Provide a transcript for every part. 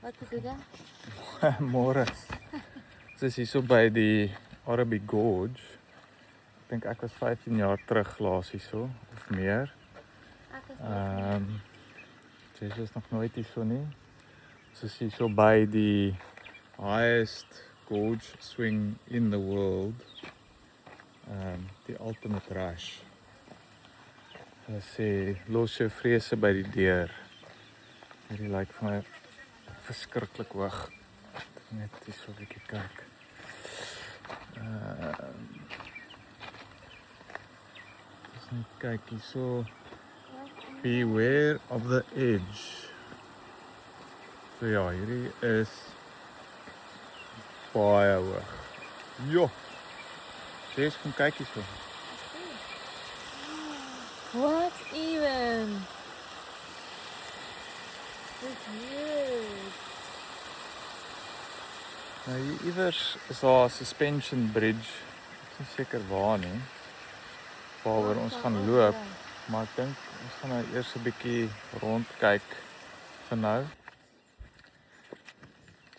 Wat bedoel jy? Môre. Dit is hier so by die Arabi Gorge. Ek dink ek was 15 jaar terug laas hierso of meer. Ek is nog Jy is nog nooit hierso nie. Ons is hier so by die highest gorge swing in the world. Die Ultimate Rush. Hulle sê los jou vrese by die deur. Hierdie lyk vir my verskriklik hoog. Net so 'n bietjie kyk. Dis net kyk hierso. Beware of the edge. So ja, hierdie is baie hoog. Jo. Dis kom kyk hierso. What even? Dis huge. Nou hier iewers is daar 'n suspension bridge. Ek is nie seker waar nie. Waaroor ons gaan loop, maar ek dink ons gaan nou eers 'n bietjie rondkyk vir nou.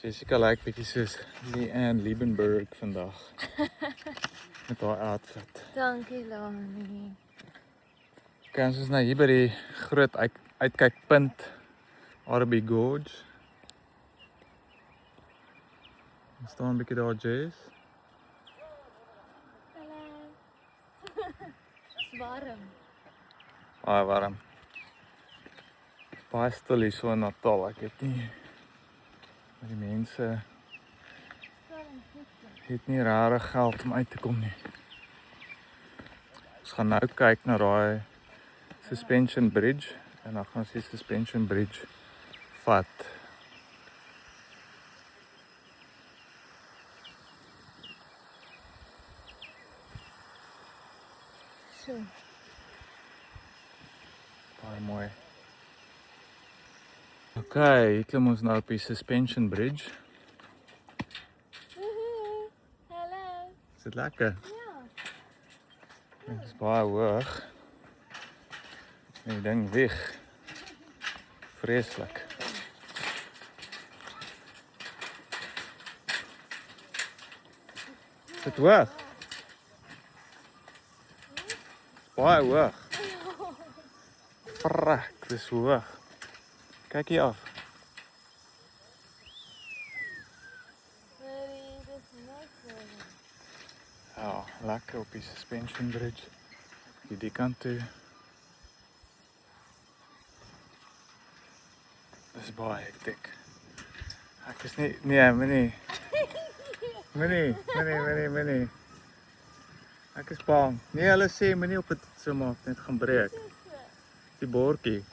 Jessica lyk bietjie soos Leanne Liebenberg vandag. Met haar outfit. Dankie, Lani. Okay, ons is nou hier by die groot uitkykpunt Arabi Gorge. Ons staan 'n bietjie daar, Jess. Hallo. Dis warm. Baie warm. Baie stil hier so in Natal, ek weet nie. Maar die mense het nie regtig geld om uit te kom nie. Ons gaan nou kyk na daai suspension bridge en dan gaan ons die suspension bridge vat. So. Baie mooi. Okay, hier klim ons nou op die suspension bridge. Hallo. Is dit lekker? Ja. Dit is baie hoog. En die ding weeg. Vreeslik. Is dit hoog? Baie hoog. Frak, dis hoog. Kyk hier af. Hoorie, dis nice. Ja, lekker op die suspension bridge. Die kant toe. Dis baie hektiek. Ek is nie, Moenie. Ek is bang. Nee, hulle sê moenie op dit so maak, net gaan breek. Die bordjie.